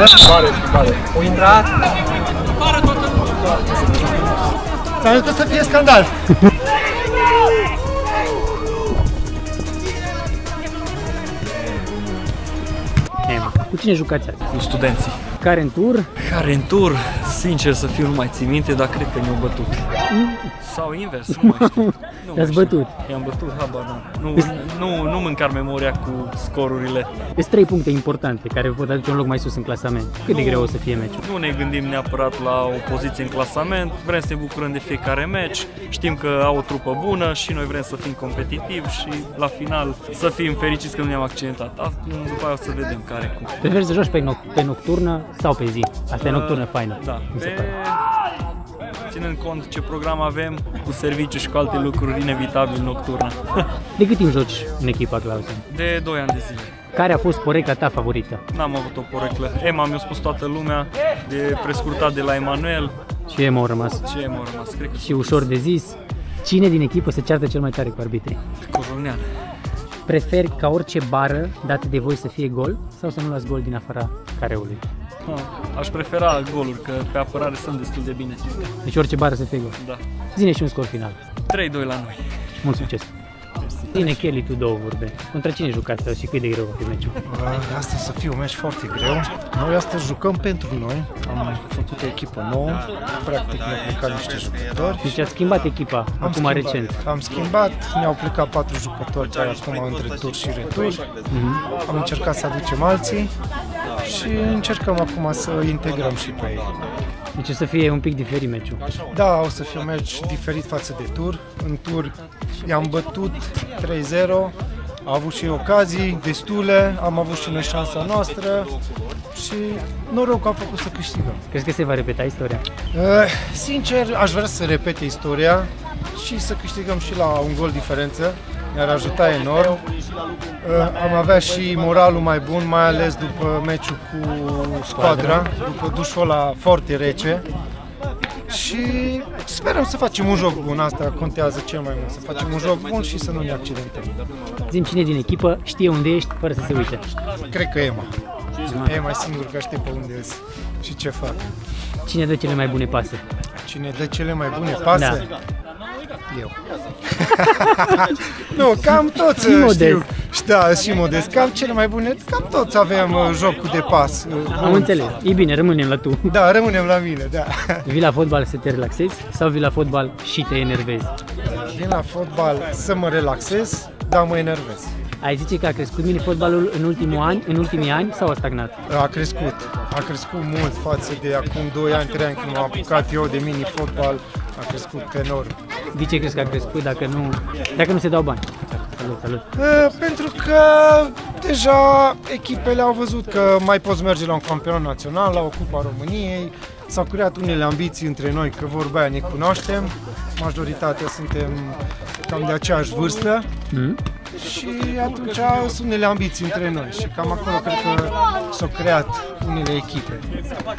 Schimbare. O intrat? Ți-am zis că să fie scandal. Cu cine jucați azi? Cu studenții. Care în tur? Care în tur, sincer să fiu, nu mai țin minte, dar cred că ne-au bătut. Sau invers, nu mai știu. Te-ați bătut? I-am bătut, habar n-am. Nu mâncar memoria cu scorurile. Sunt 3 puncte importante care vă pot aduce un loc mai sus în clasament. Cât de greu o să fie meciul? Nu ne gândim neapărat la o poziție în clasament, vrem să ne bucurăm de fiecare meci, știm că au o trupă bună și noi vrem să fim competitivi și la final să fim fericiți că nu ne-am accidentat. După aia o să vedem care cu. Preferi să joci pe nocturnă sau pe zi? Asta e nocturnă faină. Da, ținând cont ce program avem, cu serviciu și cu alte lucruri, inevitabil nocturnă. De cât timp joci în echipa Clausen? De 2 ani de zile. Care a fost porecla ta favorită? N-am avut o poreclă. Emma mi-a spus toată lumea, de prescurtat de la Emanuel. Și Emma au rămas. Și Emma au rămas, cred că. Și ușor de zis. Cine din echipă se ceartă cel mai tare cu arbitrii? Corolnean. Preferi ca orice bară dată de voi să fie gol sau să nu luați gol din afara careului? Aș prefera goluri, că pe apărare sunt destul de bine. Deci orice bară să fie gol? Da. Zine și un scor final. 3-2 la noi. Mult succes! Bine, Kelly, tu două vorbe. Contra cine jucați și cât de greu va fi meciul? Astăzi să fie un meci foarte greu. Noi astăzi jucăm pentru noi. Am făcut o echipă nouă. Practic ne-au plecat niște jucători. Deci ați schimbat echipa acum recent. Am schimbat, ne-au plecat 4 jucători care acum între tur și retur. Am încercat să aducem alții și încercăm acum să integrăm și pe ei. Deci o să fie un pic diferit meciul. Da, o să fie un meci diferit față de tur. În tur i-am bătut 3-0, a avut și ocazii destule, am avut și noi șansa noastră și noroc a făcut să câștigăm. Crezi că se va repeta istoria? Sincer, aș vrea să repete istoria și să câștigăm și la un gol diferență. Ne-ar ajuta enorm. Am avea și moralul mai bun, mai ales după meciul cu Squadra, după dușul ăla foarte rece. Și sperăm să facem un joc bun, asta contează cel mai mult, să facem un joc bun și să nu ne accidentăm. Zi-mi cine din echipă știe unde ești fără să se uite. Cred că Emma. Emma e singur că știe pe unde ești și ce fac. Cine dă cele mai bune pase? Cine dă cele mai bune pase? Da. Eu. Nu, cam toți știu. Da, și modest. Cam cele mai bune, cam toți avem jocul de pas. Am înțeles. E bine, rămânem la tu. Da, rămânem la mine, da. Vii la fotbal să te relaxezi sau vii la fotbal și te enervezi? Vin la fotbal să mă relaxez, dar mă enervez. Ai zice că a crescut mini-fotbalul în ultimii ani sau a stagnat? A crescut mult față de acum 2 ani, 3 ani când m-am apucat eu de mini-fotbal, a crescut enorm. De ce crezi că a crescut dacă nu se dau bani? Salut. Pentru că deja echipele au văzut că mai poți merge la un campionat național, la o Cupa României, s-au creat unele ambiții între noi, că vorba aia ne cunoaștem, majoritatea suntem cam de aceeași vârstă. Și atunci sunt unele ambiții între noi și cam acolo cred că s-au creat unele echipe.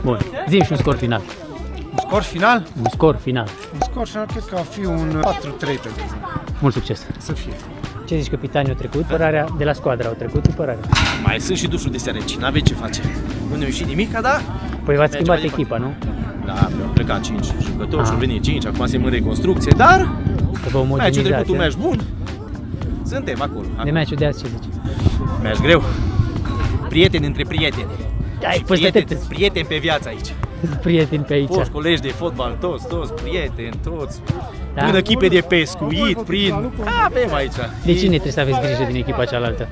Bun, zi-mi și un scor final. Un scor final? Un scor final. Un scor final cred că va fi un 4-3 pentru noi. Mult succes! Să fie. Ce zici, capitanii au trecut părarea, de la Squadra au trecut părarea? Mai sunt și dușul de seareci, n-aveți ce face. Nu ne-a ieșit nimic, dar... Păi v-ați schimbat echipa, nu? Da, au plecat 5 jucători și au venit 5, acum suntem în reconstrucție, dar... Meciul trecut un meci bun. Suntem acolo. De meciul de azi ce zici? Meci greu. Prieteni între prieteni. Prieteni pe viață aici. Prieteni pe aici. Toți colegi de fotbal, toți prieteni, toți. Da? Prin echipe de pescuit, avem aici. De cine trebuie să aveți grijă din echipa cealaltă?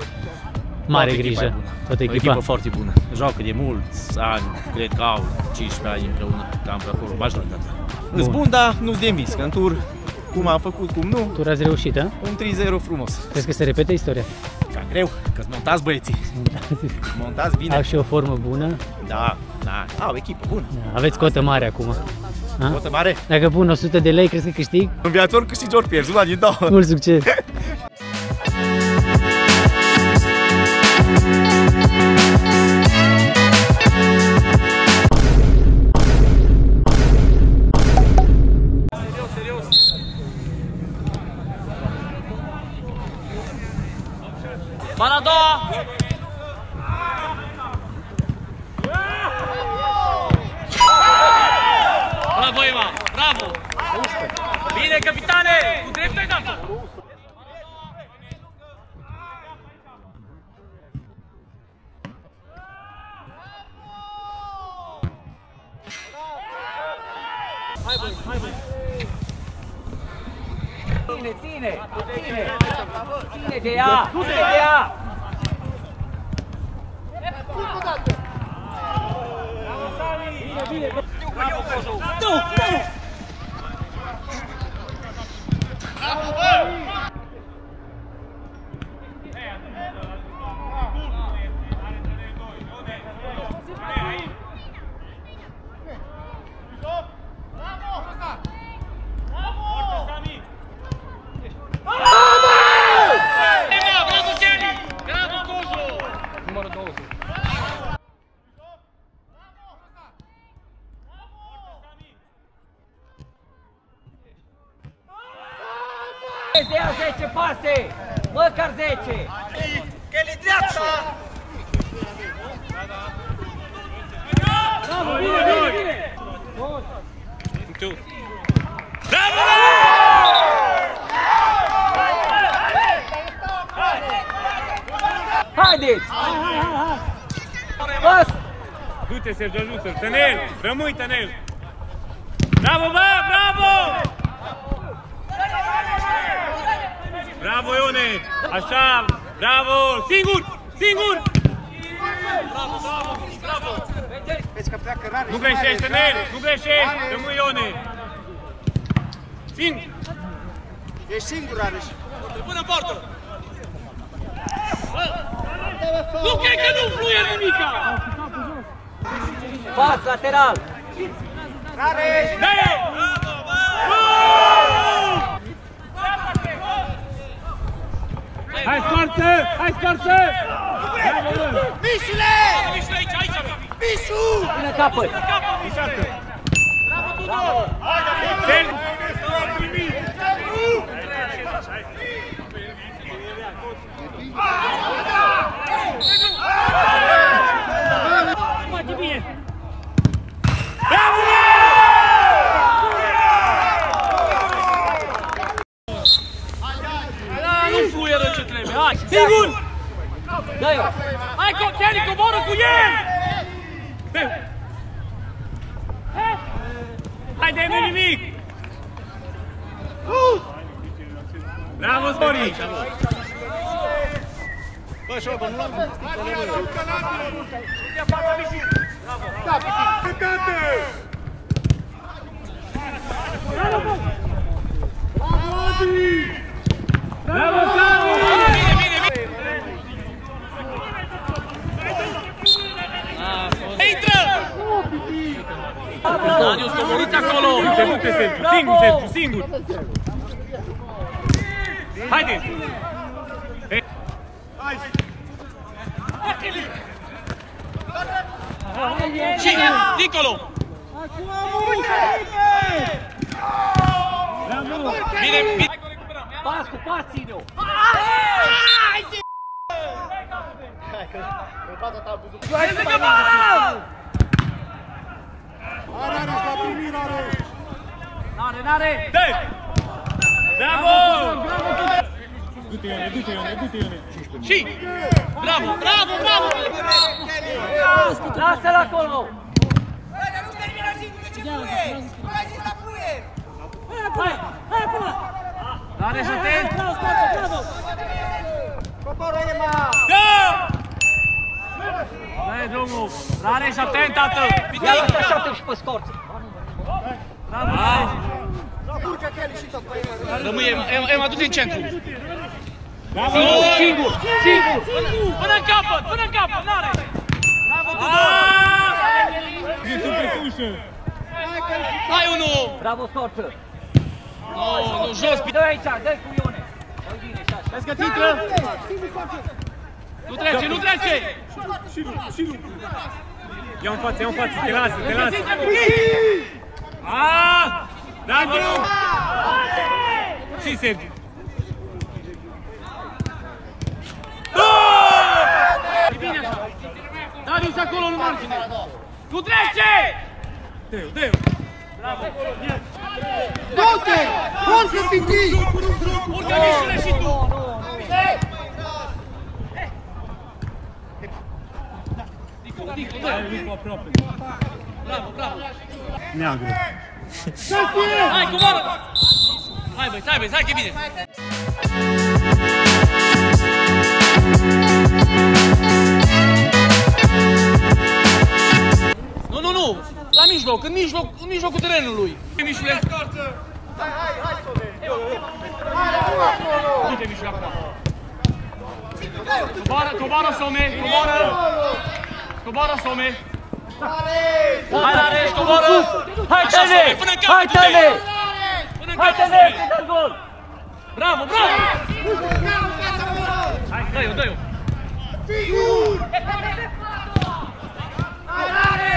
Mare grijă. Toată echipa. O echipă foarte bună. Joacă de mulți ani, cred că au 15 ani împreună, cam pe acolo, majoritatea. Îs bun, dar nu-ți de învis, că în tur, cum am făcut, cum nu. Tur ați reușit, a? Un 3-0 frumos. Crezi că se repete istoria? Cam greu, că-s montați băieții. Montați bine. Au și o formă bună? Da, au echipă bună. Da, aveți cotă mare acum. Cotă mare? Dacă pun 100 de lei, crezi că câștig? În viață câștigi ori pierzi, una din două. Mult succes! Bara a doua! Ține de ea! Ține de ea! De ea 10 pase! Măcar 10! Kelly dreapta! Bravo, bine! Bravo! Haideți! Pas! Du-te, Sergiu, ajută-l! Tănel! Rămâi, Tănel! Bravo, bă! Bravo! Bravo, Ione! Așa! Bravo! Singur! Singur! Bravo, bravo! Bravo! Nu greșești, Tănel! Nu greșești! Rămâi, Ione! Singur! Ești singur, Areș! Până în poartă! Nu cred că nu fluie nimica! Pas, lateral! Areș! Dă-i! Hai, scoarță! Hai, scoarță! Mișule! Mișule, aici, aici! Mișu! Până capăt! Bravo, Tudor! Haide! Foarte bine! Bravo! Nu fluieră ce trebuie, hai! Sigur! Dă-i-o! Hai, Kelly, coboră cu el! Haide, nu nimic! Bravo, Sori! Bă, Șoba, nu l-am văzut! Bravo, Sari! Intră! Danius, coborâți acolo! Du-te, Sergiu, singur, Sergiu, singur! Haide! Și dincolo! Bine, bine! Pas cu pas, ține-o! N-are! Dă-i! Bravo! Du-te, Ione, du-te, Ione, du-te, Ione! Și! Bravo, bravo, bravo! Lasă-l acolo! Nu termină singur, ce fluie! Nu ai zis la fluie! Hai până! N-are și atent! Coboră, Ema! Da! Dă-i drumul! N-are și atent, tată! Ia lăsa șapte și pe scorță! Bravo! Urcă Kelly și tot pe Ema! Rămâi, Ema, du-te în centru! Singur! Singur! Până în capăt, până în capăt, n-are! Bravo, Tudor! Hai, unul! Bravo, scorță! Nu, jos! Dă-i aici, dă-i cu Ione! Dă-i bine, așa! Vezi că intră! Nu trece, nu trece! Ia-o în față, ia-o în față, te lasă, te lasă! Aaaa! Bravo! Și Sergiu! E bine așa! Darius acolo în margine! Nu trece! Dă-i-o, dă-i-o! Bravo! Du-te! Urcă, Piti! Urcă, Mișule, și tu! Dico, dă-i! Bravo, bravo! Neagru! Hai, coboară! Hai băi, hai că e bine! Nu! La mijloc, în mijlocul terenului! Mișule! Hai, du-te, Mișule, acum! Coboară, Some! Coboară, Some! Hai, Rareș, coboară! Hai, Tene! Hai, Tene! Hai, Tene, să dă gol! Bravo! Hai, dă-i-o!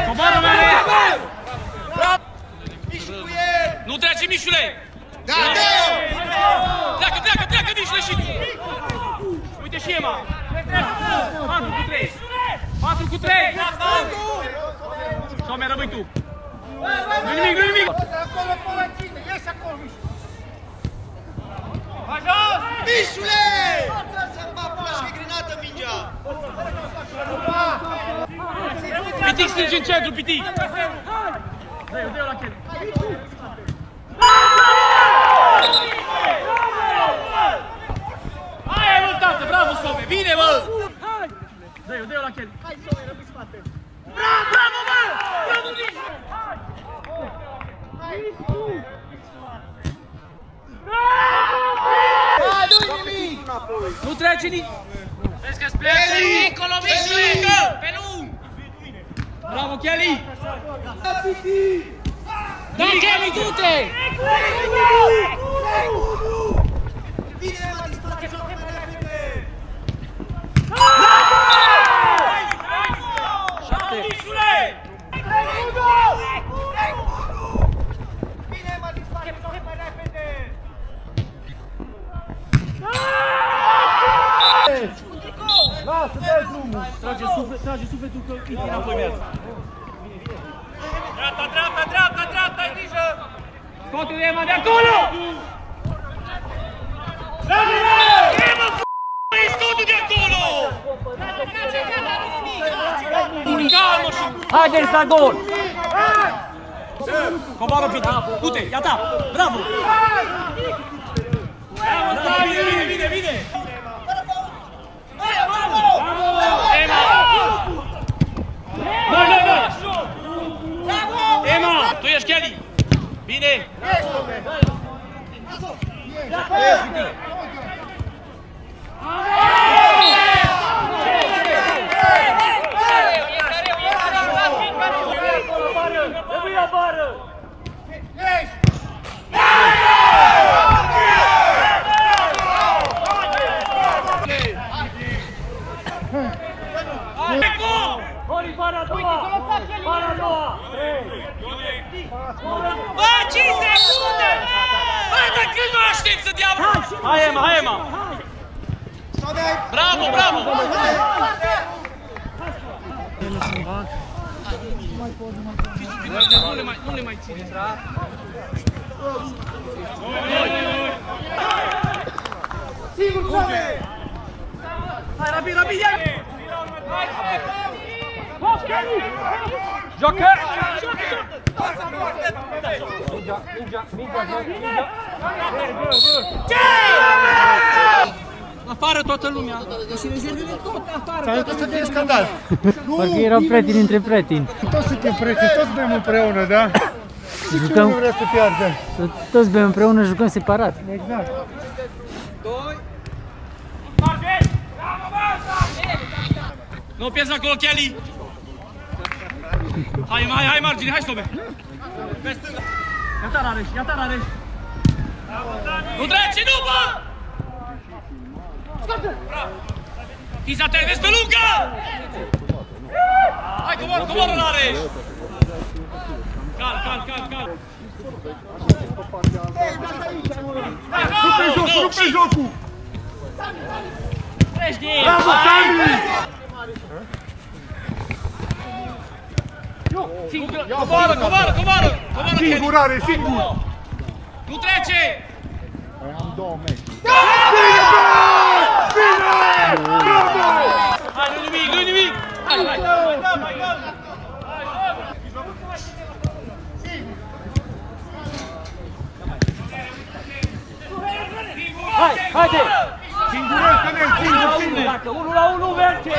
Coboară, Rareș! Nu trece, Mișule! Pleacă, Mișule, și tu! Uite și Ema! 4 cu 3! Some, rămâi tu! Nu nimic! Ieși acolo, Mișule! Și grenată mingea! Pitic strânge în centru, Pitic! Dă-i-o la Kelly! Hai, mă, tată, bravo, Some! Bine, mă! Dă-i-o la Kelly! Hai, Some, rămâi spate! Bravo, mă! Bravo, Mișu! Nu trece nici! Vezi că-ți pleacă! Încolo, Mișule! Pe lung! Bravo, Kelly! Da, Kelly, du-te! Trage sufletul că îi înapoi merg. Dreapta, ai grijă! Scoate-l Ema de acolo! Ema, f***i, scoate-l de acolo! Calmă și... Haideți la gol! Coboară, Piti, du-te, ia ta, bravo! Bine! Ema, tu ești Kelly! Bine! Bă, 5 secunde! Bă, dar când nu aștept să dea... Hai, Ema! Bravo! Nu le mai ține. Sigur, Some! Hai, rapid, ia! Joacă! Afară toată lumea! Și rezervele tot afară! S-a arătat să fie scandal! Parcă erau prieteni între prieteni. Toți suntem prieteni, toți bem împreună, da? Niciunul nu vrea să piardă. Toți bem împreună, jucăm separat. Exact. Nu pierzi acolo, Kelly! Hai, margine, hai, Some! Pe stânga! Ia ta, Rareș! Nu trece, nu, bă! Fiți atent, vezi pe lungă! Hai, coboară, Rareș! Cal! Rupe jocul! Treci de ei! Bravo, Sami! Coboară! Singurare, singur! Nu trece! Am 2 metri. Hai, nu nimic! Hai! Hai, haide! Singurel, Cănel, singur! Dacă 1 la 1 merge!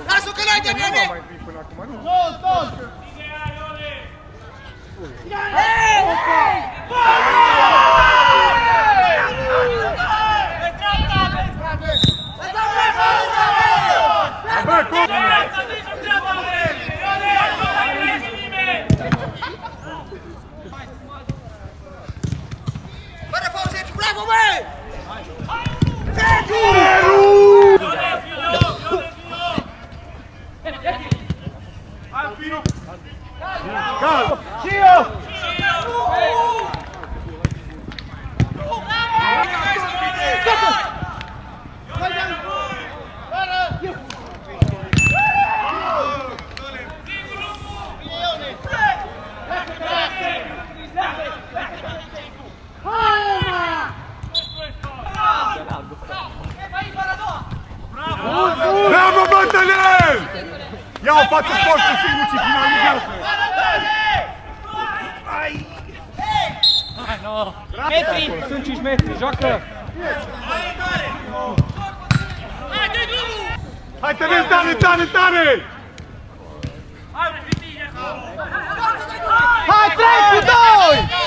Lasă-o că n-ai de mine! Fără pauze, bravo, băi! Bravo, Bătălel! Ia-o, față forță, singur și finalizează! Metri! Sunt 5 metri, joacă! Hai, Tănel, tare, tare, tare! Hai, 3 cu 2!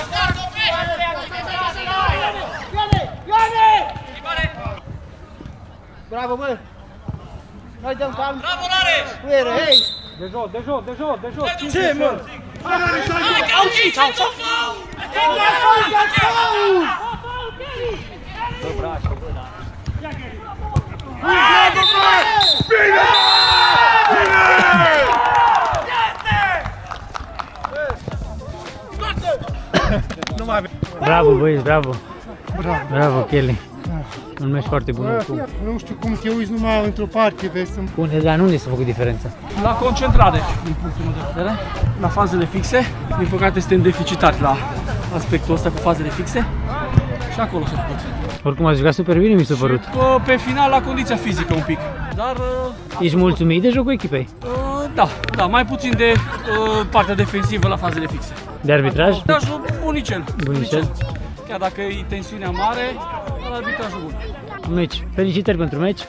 Bravo, bă! Noi dăm calm! Bravo, Lare! Hei! De jos, de jos, de jos, de jos! Ce, mă? Au 5, au 5! Bă, brașă, bă, da! Bravo, bă! Bine! Bine! Bravo băieți, bravo! Bravo, Kelly! Un meci foarte bun. Nu știu cum te uiți numai într-o parte, vezi, sunt... Bun, dar nu ne s-a făcut diferența. La concentrare, din punctul meu de vedere, la fazele fixe. Din păcate suntem deficitari la aspectul ăsta cu fazele fixe și acolo s-a făcut. Oricum ați jucat super bine, mi s-a părut. Pe final la condiția fizică un pic, dar Ești mulțumit de jocul echipei? da, mai puțin de partea defensivă la fazele fixe. De arbitraj? Arbitrajul bunicel. Bunicel. Chiar dacă e tensiunea mare, dar arbitrajul bun. Meci. Felicitări pentru meci.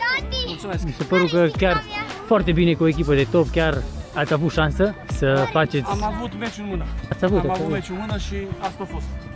Mulțumesc. Mi se părut că chiar foarte bine cu o echipă de top, chiar ați avut șansă să faceți... Am avut meciul în mână. Ați avut meciul în mână și asta a fost.